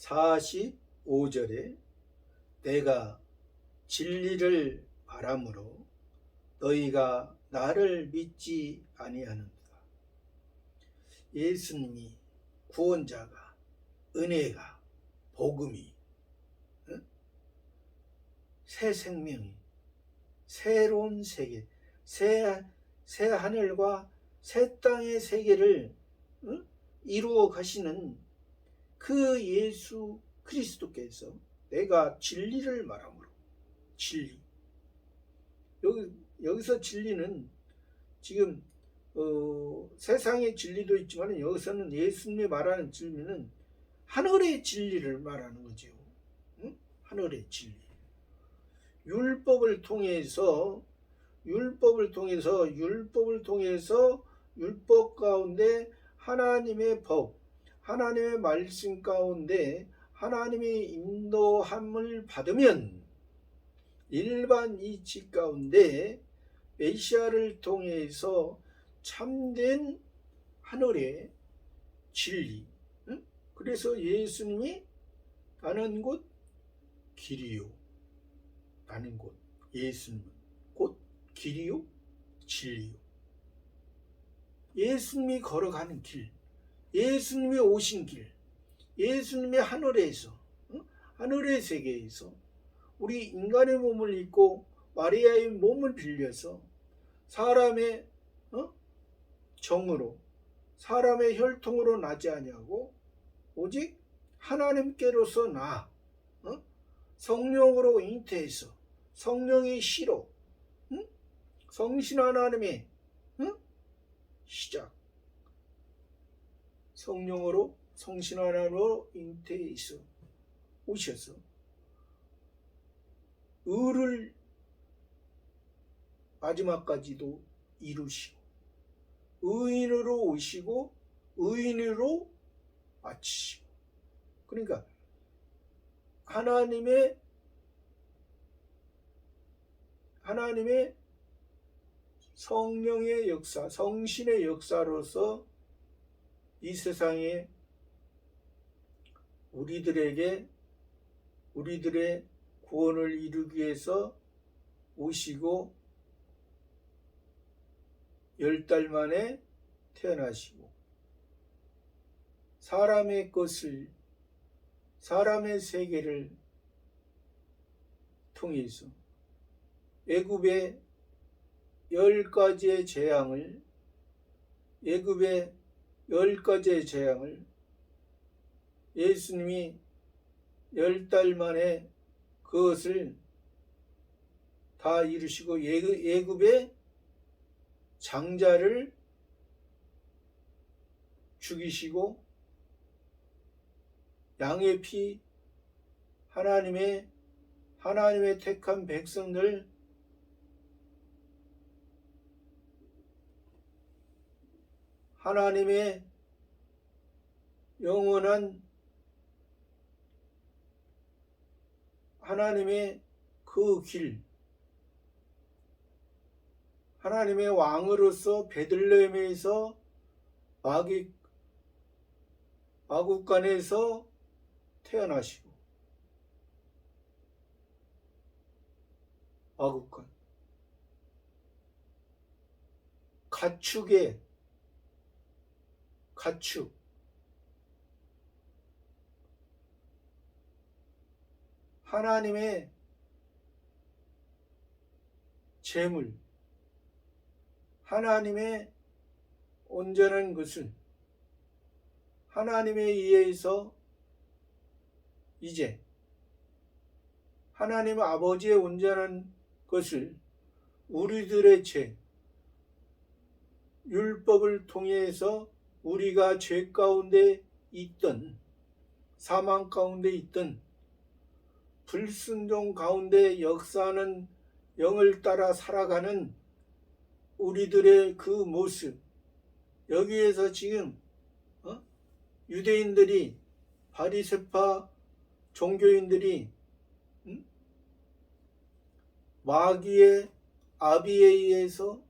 45절에 내가 진리를 바람으로 너희가 나를 믿지 아니하는도다. 예수님이 구원자가, 은혜가, 복음이, 새 생명이, 새로운 세계, 새 하늘과 새 땅의 세계를 이루어 가시는 그 예수 그리스도께서 내가 진리를 말함으로, 진리. 여기서 진리는 지금 세상의 진리도 있지만 여기서는 예수님이 말하는 진리는 하늘의 진리를 말하는 거죠. 하늘의 진리. 율법을 통해서 율법 가운데 하나님의 법, 하나님의 말씀 가운데 하나님의 인도함을 받으면 일반 이치 가운데 메시아를 통해서 참된 하늘의 진리. 그래서 예수님이 가는 곳 길이요. 가는 곳 예수님은 곧 길이요 진리요. 예수님이 걸어가는 길, 예수님이 오신 길, 예수님의 하늘에서, 하늘의 세계에서 우리 인간의 몸을 입고 마리아의 몸을 빌려서 사람의 정으로, 사람의 혈통으로 나지 아니하고 오직 하나님께로서 나, 성령으로 잉태해서 성령의 시로, 성신 하나님의 시작, 성령으로, 성신 하나님으로 잉태해서 오셔서 의를 마지막까지도 이루시고 의인으로 오시고 의인으로 마치시고, 그러니까 하나님의 성령의 역사, 성신의 역사로서 이 세상에 우리들의 구원을 이루기 위해서 오시고 10달 만에 태어나시고 사람의 것을, 사람의 세계를 통해서 애굽의 10가지의 재앙을, 예수님이 10달 만에 그것을 다 이루시고 애굽의 장자를 죽이시고 양의 피, 하나님의 택한 백성들, 하나님의 영원한 하나님의 그 길, 하나님의 왕으로서 베들레헴에서 마구간에서 태어나시고, 마구간 가축 하나님의 재물, 하나님의 온전한 것을 하나님에 의해서 이제 하나님 아버지의 온전한 것을 우리들의 죄, 율법을 통해서 우리가 죄 가운데 있던, 사망 가운데 있던, 불순종 가운데 역사하는 영을 따라 살아가는 우리들의 그 모습, 여기에서 지금 유대인들이, 바리새파 종교인들이 마귀의 아비에 의해서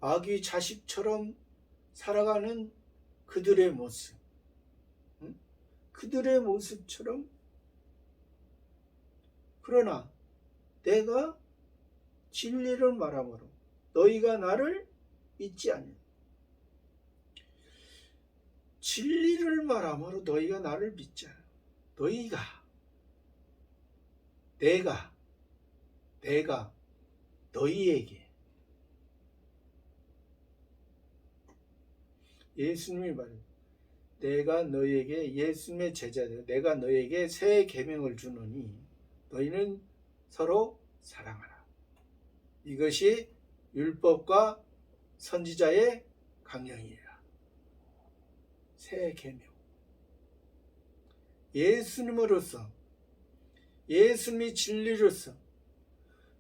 마귀 자식처럼 살아가는 그들의 모습, 그들의 모습처럼, 그러나 내가 진리를 말함으로 너희가 나를 믿지 않냐. 진리를 말함으로 너희가 나를 믿지 않아. 내가 너희에게, 예수님이 말해요. 내가 너희에게, 예수님의 제자들, 내가 너희에게 새 계명을 주노니 너희는 서로 사랑하라. 이것이 율법과 선지자의 강령이라. 새 계명. 예수님으로서, 예수님이 진리로서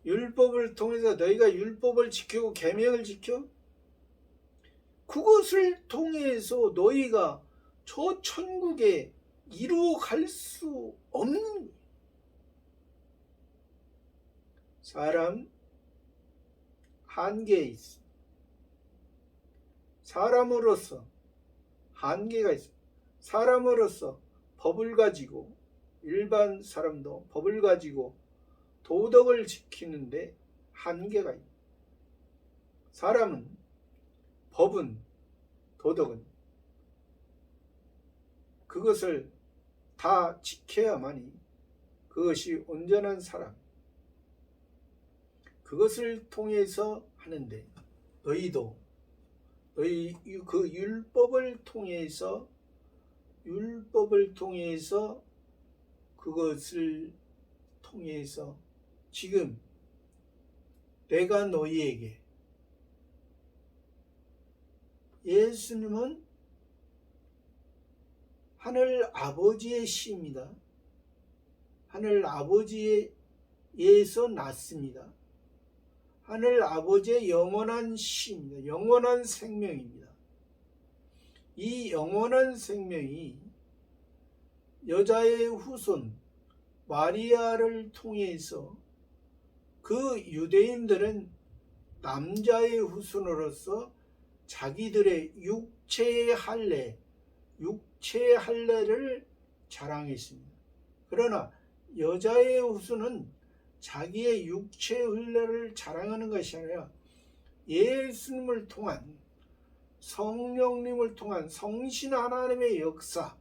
율법을 통해서 너희가 율법을 지키고 계명을 지켜 그것을 통해서 너희가 저 천국에 이루어 갈 수 없는, 사람 한계에 있어. 사람으로서 한계가 있어. 사람으로서 법을 가지고, 일반 사람도 법을 가지고 도덕을 지키는데 한계가 있어. 사람은, 법은, 도덕은 그것을 다 지켜야만이 그것이 온전한 사람, 그것을 통해서 하는데, 너희 그 율법을 통해서 그것을 통해서 지금 내가 너희에게, 예수님은 하늘 아버지의 씨입니다. 하늘 아버지에서 났습니다. 하늘 아버지의 영원한 씨입니다. 영원한 생명입니다. 이 영원한 생명이 여자의 후손 마리아를 통해서, 그 유대인들은 남자의 후손으로서 자기들의 육체의 할례를 자랑했습니다. 그러나 여자의 후손은 자기의 육체의 할례를 자랑하는 것이 아니라 예수님을 통한, 성령님을 통한 성신 하나님의 역사,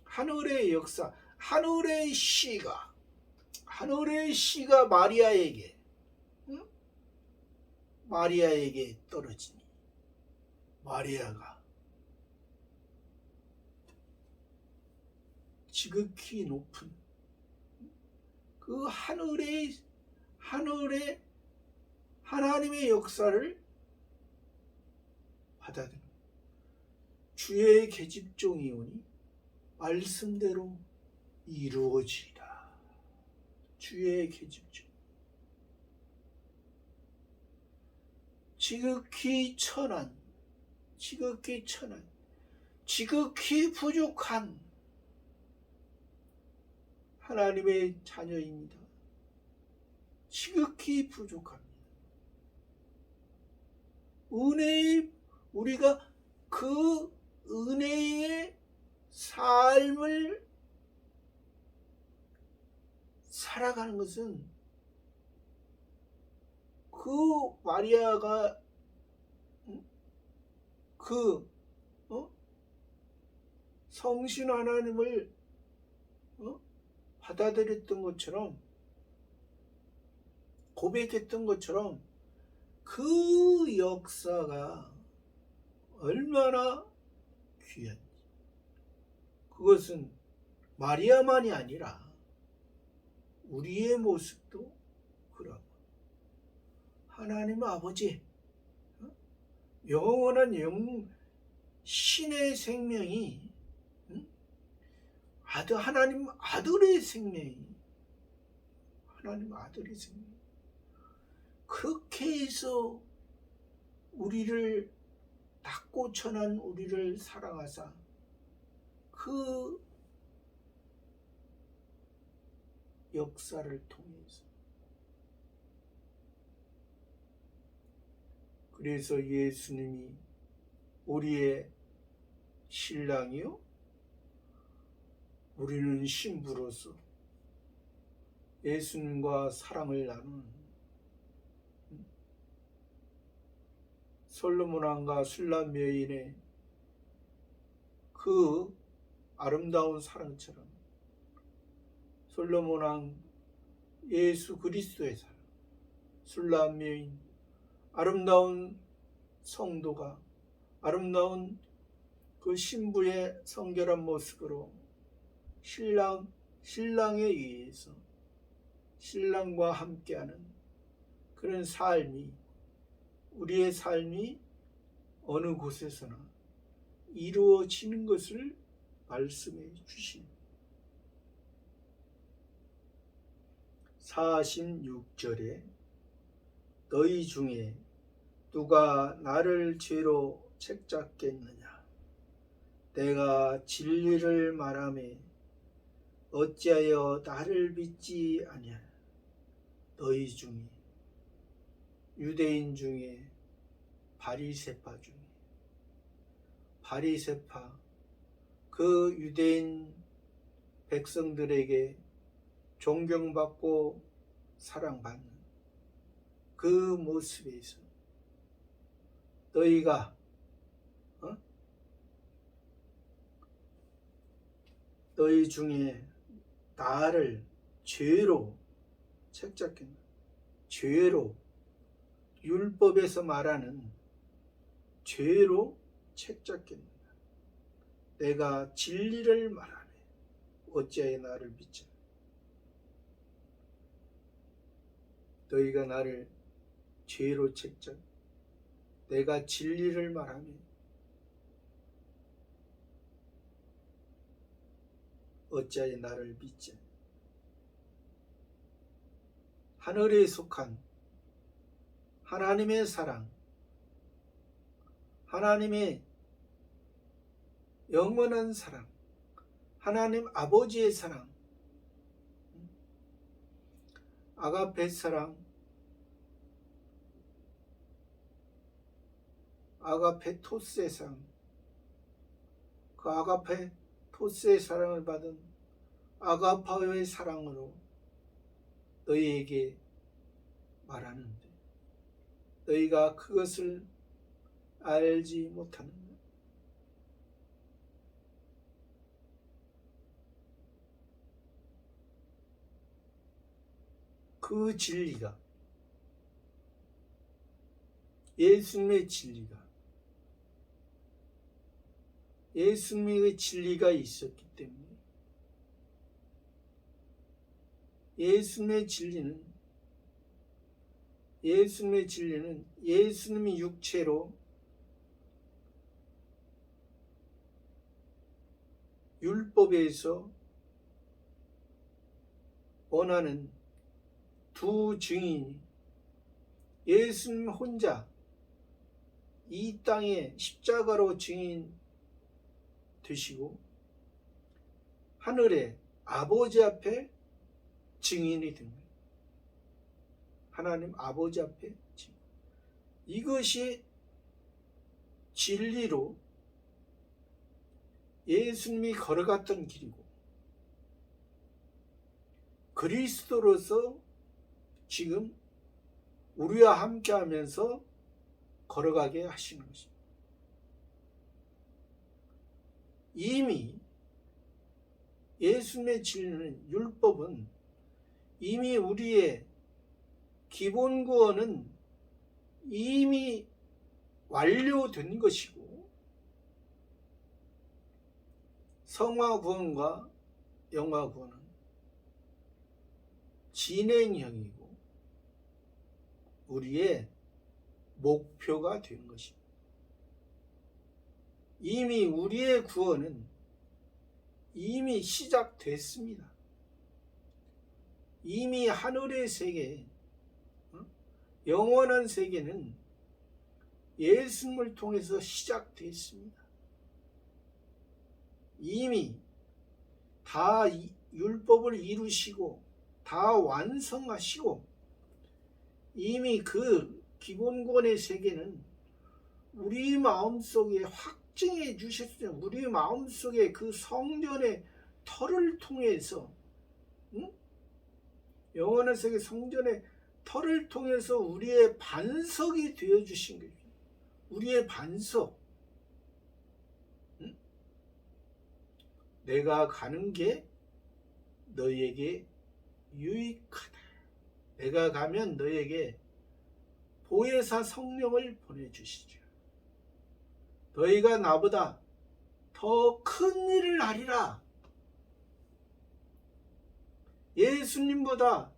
하늘의 역사, 하늘의 씨가 마리아에게 떨어지니, 마리아가 지극히 높은 그 하늘의 하나님의 역사를 받아들여 주의 계집종이오니 말씀대로 이루어지리라. 주의 계집종, 지극히 천한, 지극히 부족한 하나님의 자녀입니다. 지극히 부족합니다. 우리가 그 은혜의 삶을 살아가는 것은 그 마리아가 성신 하나님을 받아들였던 것처럼, 고백했던 것처럼 그 역사가 얼마나 귀한지. 그것은 마리아만이 아니라 우리의 모습도 그러고, 하나님 아버지, 영원한 신의 생명이, 하나님 아들의 생명이, 그렇게 해서 우리를, 낮고 천한 우리를 사랑하사 그 역사를 통해서, 그래서 예수님이 우리의 신랑이요 우리는 신부로서 예수님과 사랑을 나누는 솔로몬 왕과 술람 여인의 그 아름다운 사랑처럼 솔로몬 왕 예수 그리스도의 사랑, 술람 여인 아름다운 성도가 아름다운 그 신부의 성결한 모습으로 신랑에 의해서 신랑과 함께하는 그런 삶이 우리의 삶이 어느 곳에서나 이루어지는 것을 말씀해 주십니다. 46절에 너희 중에 누가 나를 죄로 책잡겠느냐? 내가 진리를 말하매 어찌하여 나를 믿지 아니하냐? 너희 중에 유대인 중에 바리새파 중에 바리새파 그 유대인 백성들에게 존경받고 사랑받는 그 모습에서 너희가 너희 중에 나를 죄로 책잡겠나? 죄로 율법에서 말하는 죄로 책잡겠느냐? 내가 진리를 말하네. 어찌하여 나를 믿지? 너희가 나를 죄로 책잡. 내가 진리를 말하네. 어찌하여 나를 믿지? 하늘에 속한 하나님의 사랑, 하나님의 영원한 사랑, 하나님 아버지의 사랑, 아가페 사랑, 아가페 토스의 사랑, 그 아가페 토스의 사랑을 받은 아가파의 사랑으로 너희에게 말하는데 너희가 그것을 알지 못하느냐? 그 진리가 예수님의 진리가 있었기 때문에 예수님의 진리는 예수님이 육체로 율법에서 원하는 두 증인이 예수님 혼자 이 땅에 십자가로 증인 되시고 하늘에 아버지 앞에 증인이 된 거예요. 하나님 아버지 앞에 증인. 이것이 진리로 예수님이 걸어갔던 길이고 그리스도로서 지금 우리와 함께 하면서 걸어가게 하시는 것입니다. 이미 예수님의 진리는 율법은 이미 우리의 기본 구원은 이미 완료된 것이고 성화 구원과 영화 구원은 진행형이고 우리의 목표가 된 것입니다. 이미 우리의 구원은 이미 시작됐습니다. 이미 하늘의 세계, 영원한 세계는 예수님을 통해서 시작됐습니다. 이미 다 율법을 이루시고 다 완성하시고 이미 그 기본권의 세계는 우리 마음속에 확증해 주셨어요. 우리 마음속에 그 성전에 터를 통해서, 영원한 세계 성전의 터를 통해서 우리의 반석이 되어주신 거예요. 우리의 반석. 내가 가는 게 너희에게 유익하다. 내가 가면 너희에게 보혜사 성령을 보내주시죠. 너희가 나보다 더 큰 일을 하리라. 예수님보다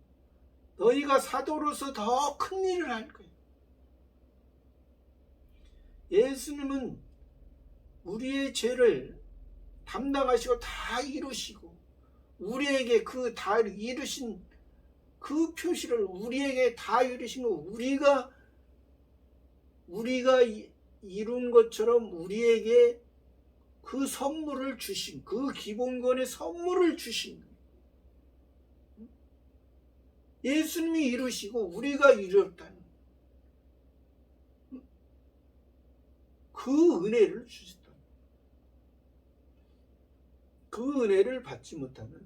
너희가 사도로서 더 큰 일을 할 거예요. 예수님은 우리의 죄를 담당하시고 다 이루시고, 우리에게 그 다 이루신 그 표시를 우리에게 다 이루신 거, 우리가 이룬 것처럼 우리에게 그 선물을 주신, 그 기본권의 선물을 주신 거예요. 예수님이 이루시고 우리가 이뤘다는 그 은혜를 주셨다. 그 은혜를 받지 못하면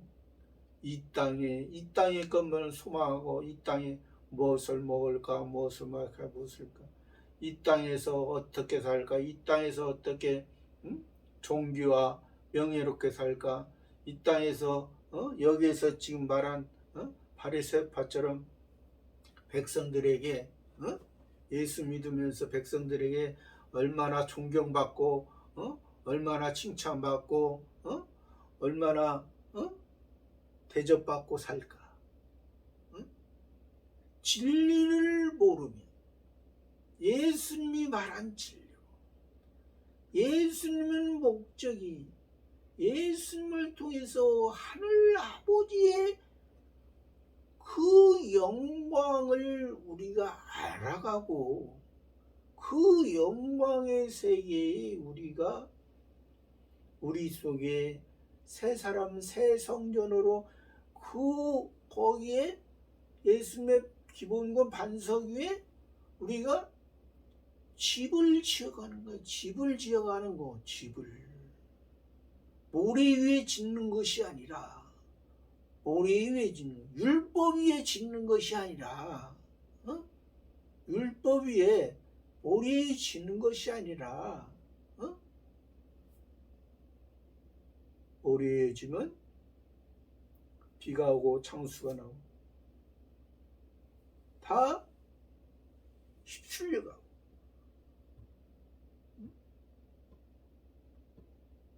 이 땅의 것만 소망하고, 이 땅에 무엇을 먹을까, 무엇을 마실까, 이 땅에서 어떻게 살까, 이 땅에서 어떻게 종교와 명예롭게 살까, 이 땅에서 여기에서 지금 말한 바리새파처럼 백성들에게, 예수 믿으면서 백성들에게 얼마나 존경받고, 얼마나 칭찬받고, 얼마나 대접받고 살까. 진리를 모르면, 예수님이 말한 진리, 예수님은 목적이 예수님을 통해서 하늘 아버지의 그 영광을 우리가 알아가고, 그 영광의 세계에 우리가 우리 속에 새 사람 새 성전으로, 거기에 예수님의 기본권 반석 위에 우리가 집을 지어가는 거예요. 집을 지어가는 거. 모래 위에 짓는 것이 아니라, 모래 위에 짓는, 율법 위에 짓는 것이 아니라, 율법 위에 모래 위에 짓는 것이 아니라, 모래 위에 지면 비가 오고 창수가 나오고 다 휩쓸려가고,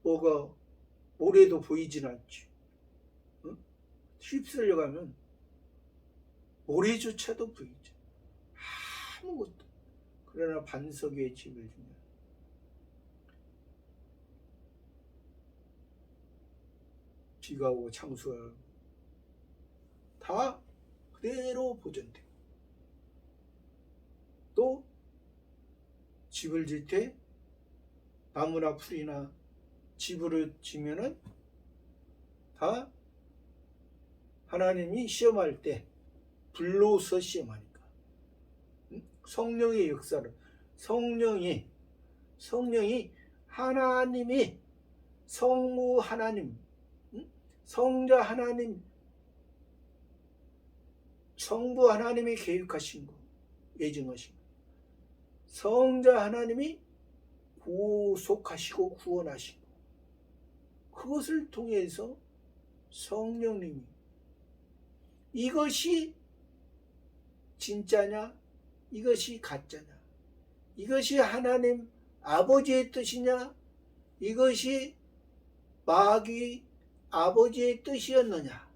뭐가 모래도 보이진 않지. 휩쓸려가면 모래조차도 보이지 아무것도. 그러나 반석 위에 집을 주면 비가 오고 창수가 다 그대로 보존되고, 또 집을 질 때 나무나 풀이나 집으로 지면은 다 하나님이 시험할 때 불로서 시험하니까, 성령의 역사를, 성령이 하나님이, 성부 하나님, 성자 하나님, 성부 하나님이 계획하신 거, 예정하신 거, 성자 하나님이 구속하시고 구원하시고, 그것을 통해서 성령님이 이것이 진짜냐, 이것이 가짜냐, 이것이 하나님 아버지의 뜻이냐, 이것이 마귀 아버지의 뜻이었느냐.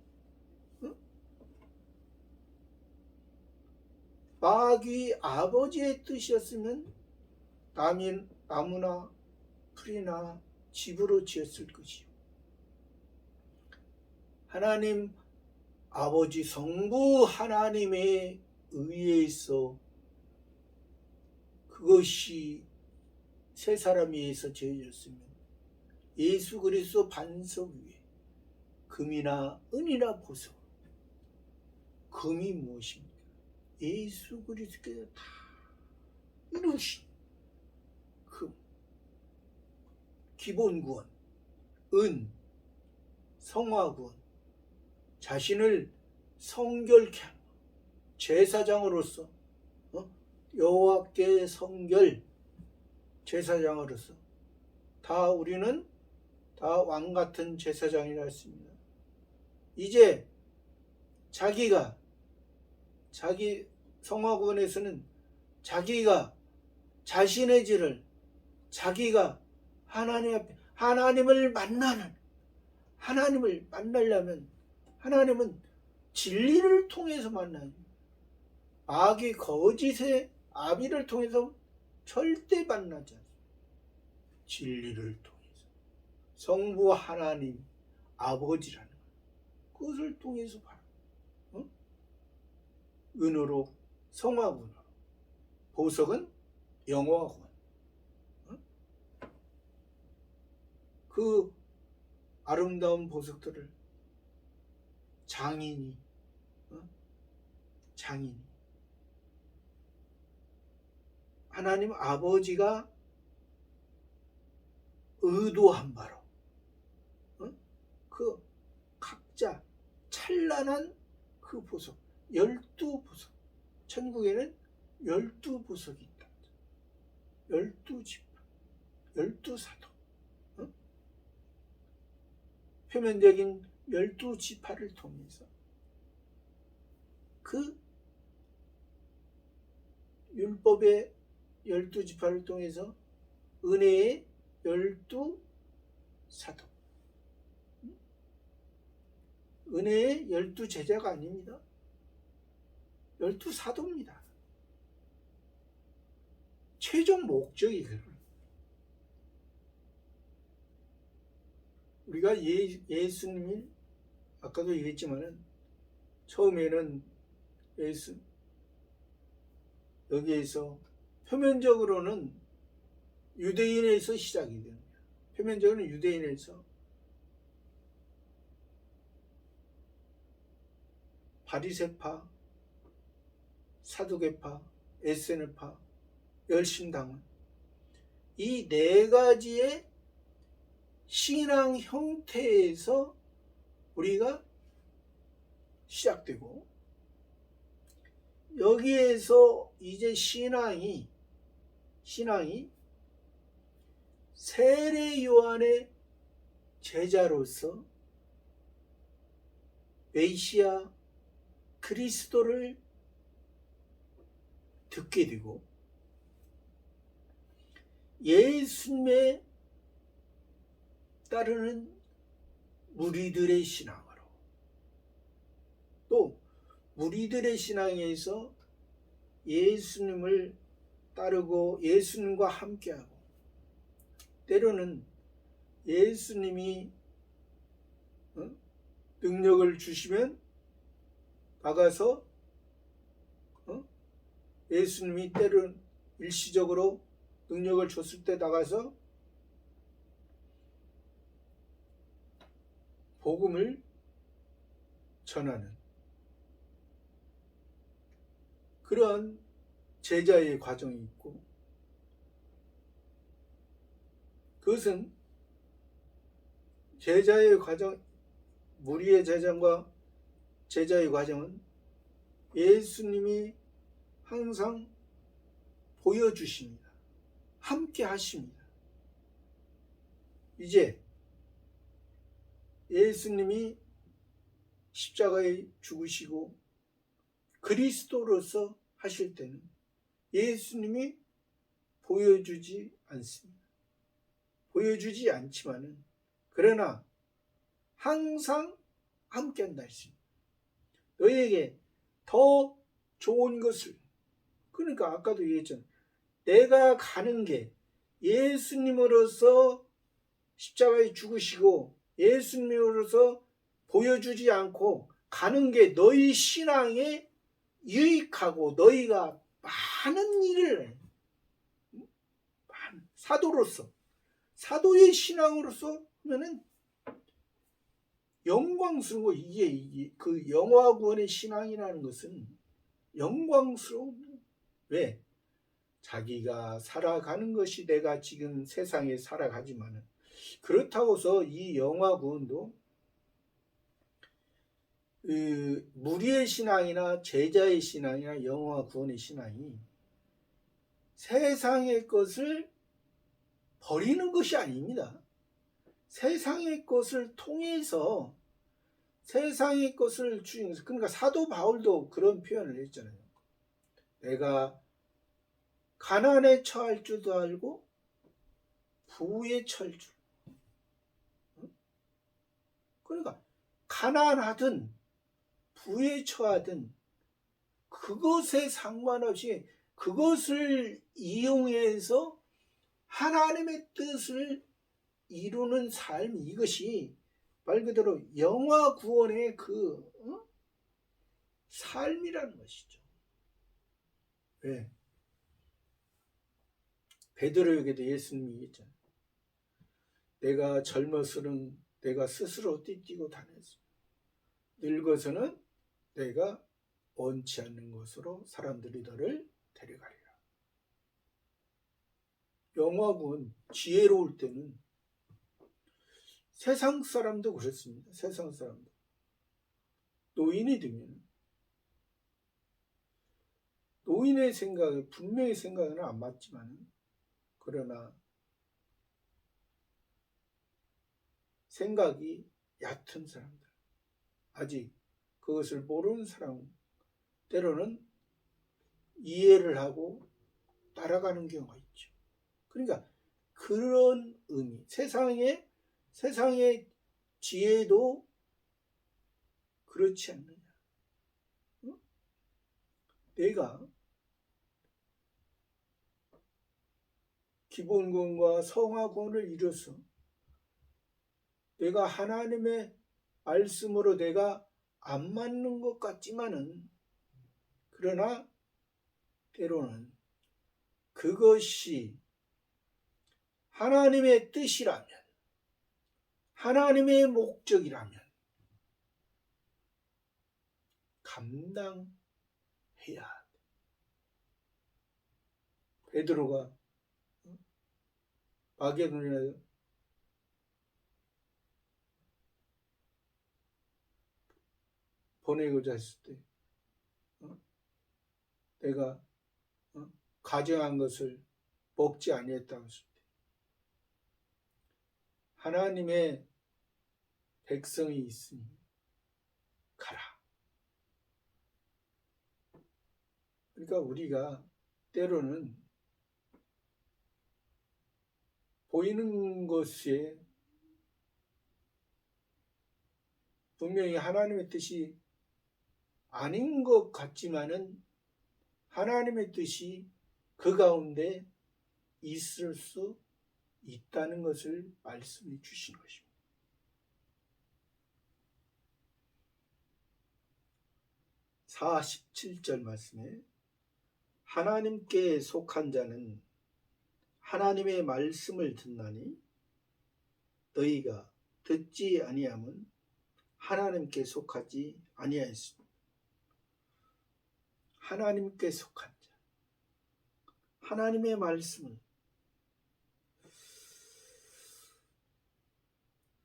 마귀 아버지의 뜻이었으면 나무나 풀이나 집으로 지었을 것이요, 하나님 아버지 성부 하나님의 의해서 그것이 세 사람 위에서 지어졌으면, 예수 그리스도 반석 위에 금이나 은이나 보석, 금이 무엇입니까? 예수 그리스도께서 다 이루신 금, 기본 구원, 은, 성화구원, 자신을 성결케 하는 제사장으로서, 여호와께 성결 제사장으로서 우리는 다 왕같은 제사장이라 했습니다. 이제 자기 성화구원에서는 자기가 자신의 죄를, 자기가 하나님 앞에 하나님을 만나려면 하나님은 진리를 통해서 만나요. 악이 거짓의 아비를 통해서 절대 만나지 않습니다. 진리를 통해서 성부 하나님 아버지라는 그것을 통해서 은으로 성화구원, 보석은 영화구원. 그 아름다운 보석들을 장인이 하나님 아버지가 의도한 바로 그 각자 찬란한 그 보석, 12보석, 천국에는 12보석이 있다. 12지파, 12사도, 표면적인 12지파를 통해서 그 율법의 12지파를 통해서 은혜의 12사도, 은혜의 12제자가 아닙니다. 12사도입니다. 최종 목적이 그래요. 우리가 예수님이 아까도 얘기했지만은 처음에는 여기에서 표면적으로는 유대인에서 시작이 됩니다. 표면적으로는 유대인에서 바리새파, 사두개파, 에세네파, 열심당원, 이 네 가지의 신앙 형태에서 우리가 시작되고, 여기에서 이제 신앙이 세례 요한의 제자로서 메시아 그리스도를 듣게 되고, 예수님의 따르는 무리들의 신앙으로, 또 무리들의 신앙에서 예수님을 따르고 예수님과 함께하고, 때로는 예수님이 능력을 주시면 나가서 예수님이 때로는 일시적으로 능력을 줬을 때 나가서 복음을 전하는 그러한 제자의 과정이 있고, 그것은 제자의 과정, 무리의 제자과 제자의 과정은 예수님이 항상 보여주십니다. 함께 하십니다. 이제 예수님이 십자가에 죽으시고 그리스도로서 하실 때는 예수님이 보여주지 않습니다. 보여주지 않지만은 그러나 항상 함께한다 했습니다. 너희에게 더 좋은 것을, 그러니까 아까도 얘기했잖아요. 내가 가는 게 예수님으로서 십자가에 죽으시고 예수님으로서 보여주지 않고 가는 게 너희 신앙에 유익하고 너희가 많은 일을 사도로서, 사도의 신앙으로서 하면은 영광스러운 거. 이게 그 영화구원의 신앙이라는 것은 영광스러운, 왜? 자기가 살아가는 것이 내가 지금 세상에 살아가지만은, 그렇다고 해서 이 영화구원도 그 무리의 신앙이나 제자의 신앙이나 영혼과 구원의 신앙이 세상의 것을 버리는 것이 아닙니다. 세상의 것을 통해서 세상의 것을 주면서, 그러니까 사도 바울도 그런 표현을 했잖아요. 내가 가난에 처할 줄도 알고 부에 처할 줄. 그러니까 가난하든 부에 처하든 그것에 상관없이 그것을 이용해서 하나님의 뜻을 이루는 삶, 이것이 말 그대로 영화 구원의 그 삶이라는 것이죠. 왜? 베드로에게도 예수님이 얘기했잖아요. 내가 젊어서는 내가 스스로 띠뛰고 다녔어. 늙어서는 내가 원치 않는 것으로 사람들이 너를 데려가리라. 영화군 지혜로울 때는 세상 사람도 그렇습니다. 세상 사람도 노인이 되면 노인의 생각에 분명히 생각은 안 맞지만, 그러나 생각이 얕은 사람들, 아직 그것을 모르는 사람, 때로는 이해를 하고 따라가는 경우가 있죠. 그러니까 그런 의미, 세상의 지혜도 그렇지 않느냐. 내가 기본권과 성화권을 이뤄서 내가 하나님의 말씀으로 내가 안 맞는 것 같지만은, 그러나 때로는 그것이 하나님의 뜻이라면, 하나님의 목적이라면 감당해야 돼. 베드로가 마게도냐에 보내고자 했을 때 내가 가정한 것을 먹지 아니했다고 했을 때 하나님의 백성이 있으니 가라. 그러니까 우리가 때로는 보이는 것에 분명히 하나님의 뜻이 아닌 것 같지만은 하나님의 뜻이 그 가운데 있을 수 있다는 것을 말씀해 주신 것입니다. 47절 말씀에 하나님께 속한 자는 하나님의 말씀을 듣나니 너희가 듣지 아니함은 하나님께 속하지 아니하였습니다. 하나님께 속한 자, 하나님의 말씀을,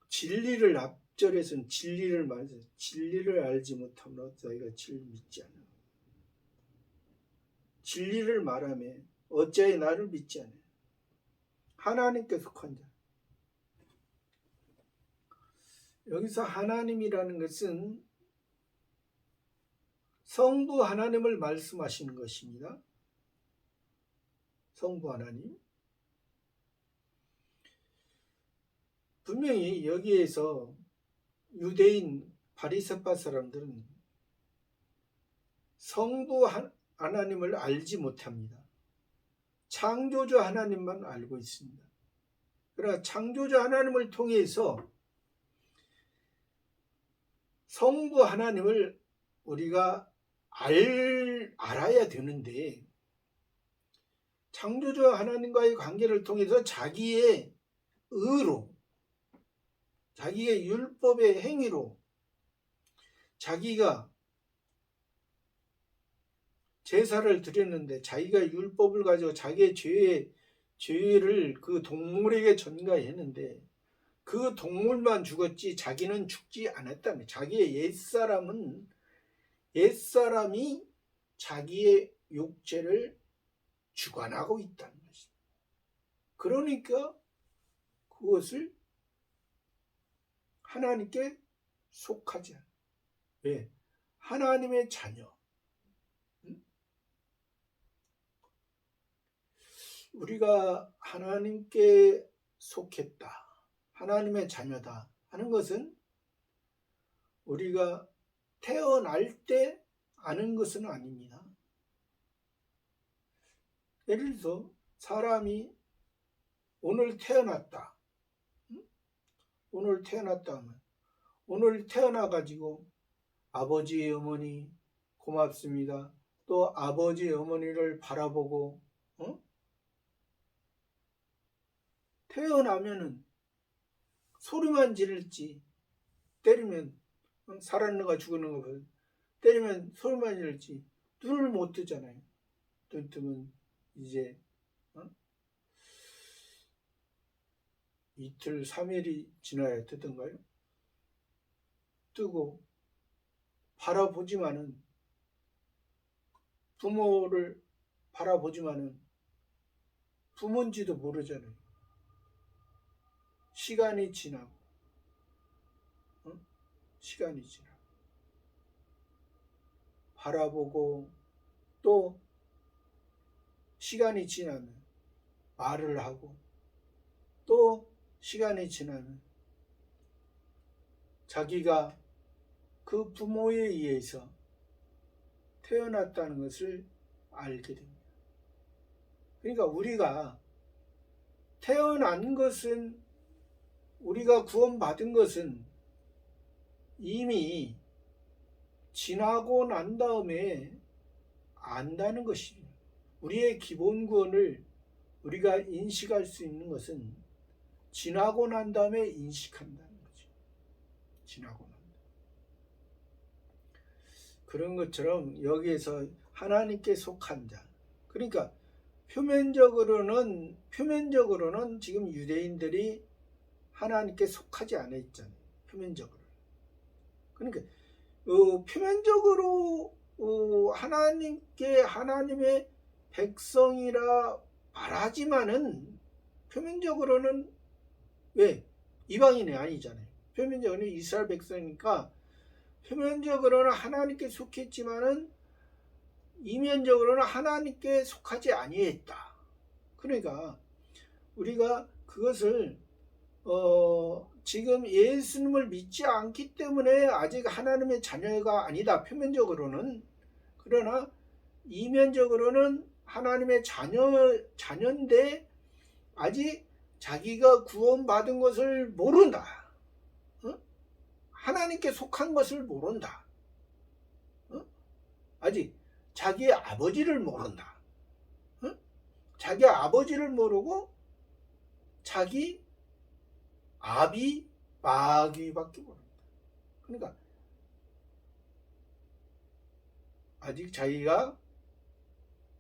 진리를 앞절에서는 진리를 말해서 진리를 알지 못하면 너희가 진리를 믿지 않아. 진리를 말하며 어찌하여 나를 믿지 않아. 하나님께 속한 자. 여기서 하나님이라는 것은 성부 하나님을 말씀하시는 것입니다. 성부 하나님. 분명히 여기에서 유대인 바리새파 사람들은 성부 하나님을 알지 못합니다. 창조주 하나님만 알고 있습니다. 그러나 창조주 하나님을 통해서 성부 하나님을 우리가 알아야 되는데, 창조주 하나님과의 관계를 통해서 자기의 의로, 자기의 율법의 행위로, 자기가 제사를 드렸는데 자기가 율법을 가지고 자기의 죄를 그 동물에게 전가했는데 그 동물만 죽었지 자기는 죽지 않았다며. 자기의 옛사람이 자기의 육체를 주관하고 있다는 것입니다. 그러니까 그것을 하나님께 속하지 않아요. 왜? 하나님의 자녀. 우리가 하나님께 속했다, 하나님의 자녀다 하는 것은 우리가 태어날 때 아는 것은 아닙니다. 예를 들어서 사람이 오늘 태어났다. 오늘 태어났다 하면 오늘 태어나가지고 아버지 어머니 고맙습니다. 또 아버지 어머니를 바라보고 태어나면은 소리만 지를지, 때리면 살았는가 죽었는가 봐. 때리면 소리만 지를지 눈을 못 뜨잖아요. 눈 뜨면 이제 이틀 3일이 지나야 뜨던가요? 뜨고 바라보지만은, 부모를 바라보지만은 부모인지도 모르잖아요. 시간이 지나고 바라보고 또 시간이 지나면 말을 하고 또 시간이 지나면 자기가 그 부모에 의해서 태어났다는 것을 알게 됩니다. 그러니까 우리가 태어난 것은, 우리가 구원받은 것은 이미 지나고 난 다음에 안다는 것입니다. 우리의 기본 구원을 우리가 인식할 수 있는 것은 지나고 난 다음에 인식한다는 거죠. 지나고 난 다음에. 그런 것처럼 여기에서 하나님께 속한 자, 그러니까 표면적으로는 지금 유대인들이 하나님께 속하지 않아 있잖아요. 표면적으로. 그러니까 표면적으로 하나님의 백성이라 말하지만은 표면적으로는 왜? 이방인이 아니잖아요. 표면적으로는 이스라엘 백성이니까 표면적으로는 하나님께 속했지만은 이면적으로는 하나님께 속하지 아니했다. 그러니까 우리가 그것을 지금 예수님을 믿지 않기 때문에 아직 하나님의 자녀가 아니다. 표면적으로는. 그러나 이면적으로는 하나님의 자녀인데 아직 자기가 구원받은 것을 모른다. 하나님께 속한 것을 모른다. 아직 자기의 아버지를 모른다. 자기 아버지를 모르고 자기 아비 마귀밖에 모른다. 그러니까 아직 자기가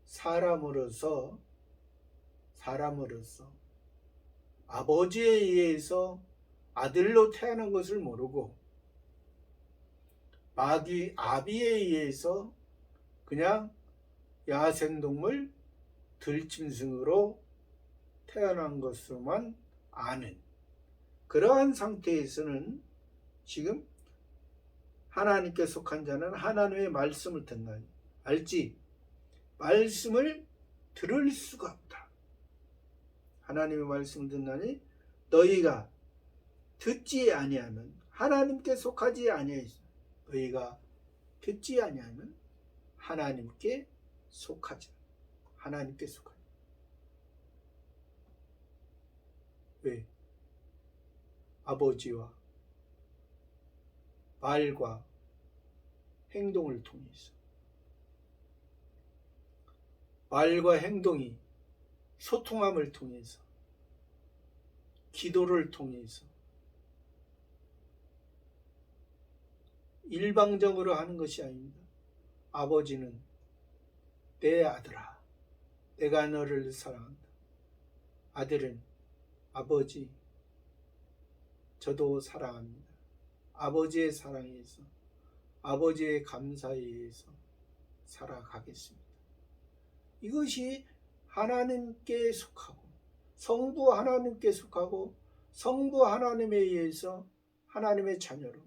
사람으로서 아버지에 의해서 아들로 태어난 것을 모르고 마귀 아비에 의해서 그냥 야생동물 들짐승으로 태어난 것으로만 아는 그러한 상태에서는 지금 하나님께 속한 자는 하나님의 말씀을 듣나니 알지 말씀을 들을 수가 없다. 하나님의 말씀을 듣나니 너희가 듣지 아니하면 하나님께 속하지 아니하였으나 너희가 듣지 아니하면 하나님께 속하지. 하나님께 속하지. 왜? 아버지와 말과 행동을 통해서. 말과 행동이 소통함을 통해서, 기도를 통해서, 일방적으로 하는 것이 아닙니다. 아버지는 내 아들아, 내가 너를 사랑한다. 아들은 아버지, 저도 사랑합니다. 아버지의 사랑에 의해서, 아버지의 감사에 의해서 살아가겠습니다. 이것이 하나님께 속하고, 성부 하나님께 속하고, 성부 하나님에 의해서 하나님의 자녀로,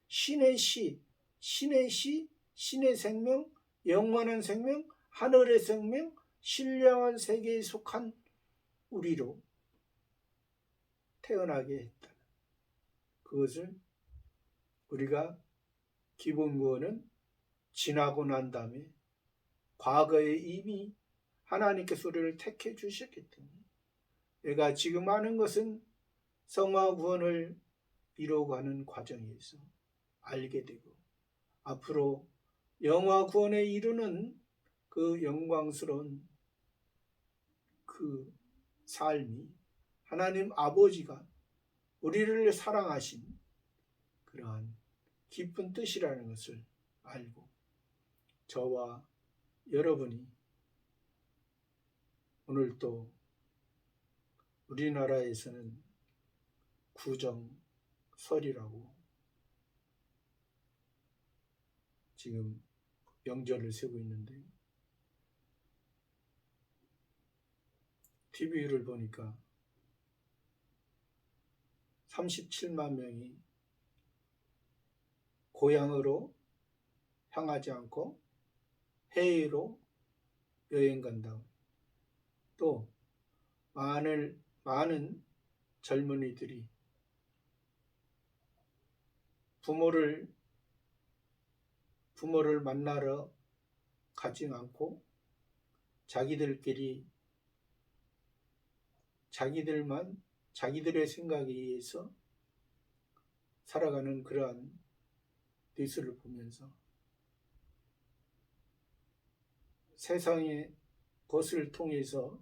신의 시, 신의 시, 신의 생명, 영원한 생명, 하늘의 생명, 신령한 세계에 속한 우리로 태어나게 했다. 그것을 우리가 기본 구원은 지나고 난 다음에 과거에 이미 하나님께서 우리를 택해 주셨기 때문에 내가 지금 하는 것은 성화 구원을 이루어가는 과정에서 알게 되고 앞으로 영화 구원에 이르는 그 영광스러운 그 삶이 하나님 아버지가 우리를 사랑하신 그러한 깊은 뜻이라는 것을 알고 저와 여러분이 오늘 또 우리나라에서는 구정설이라고 지금 명절을 세고 있는데 TV를 보니까 37만 명이 고향으로 향하지 않고 해외로 여행 간다. 또 많은 젊은이들이 부모를 만나러 가지 않고 자기들끼리 자기들의 생각에 의해서 살아가는 그러한 뉴스를 보면서 세상의 것을 통해서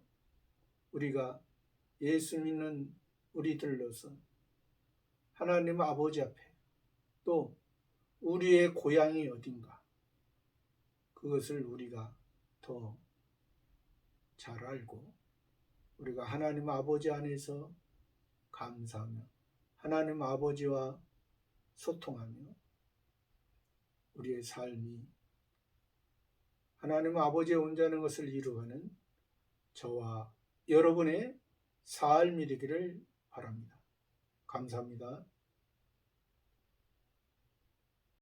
우리가 예수 믿는 우리들로서 하나님 아버지 앞에 또 우리의 고향이 어딘가 그것을 우리가 더 잘 알고 우리가 하나님 아버지 안에서 감사하며 하나님 아버지와 소통하며 우리의 삶이 하나님 아버지의 온전한 것을 이루어가는 저와 여러분의 삶이 되기를 바랍니다. 감사합니다.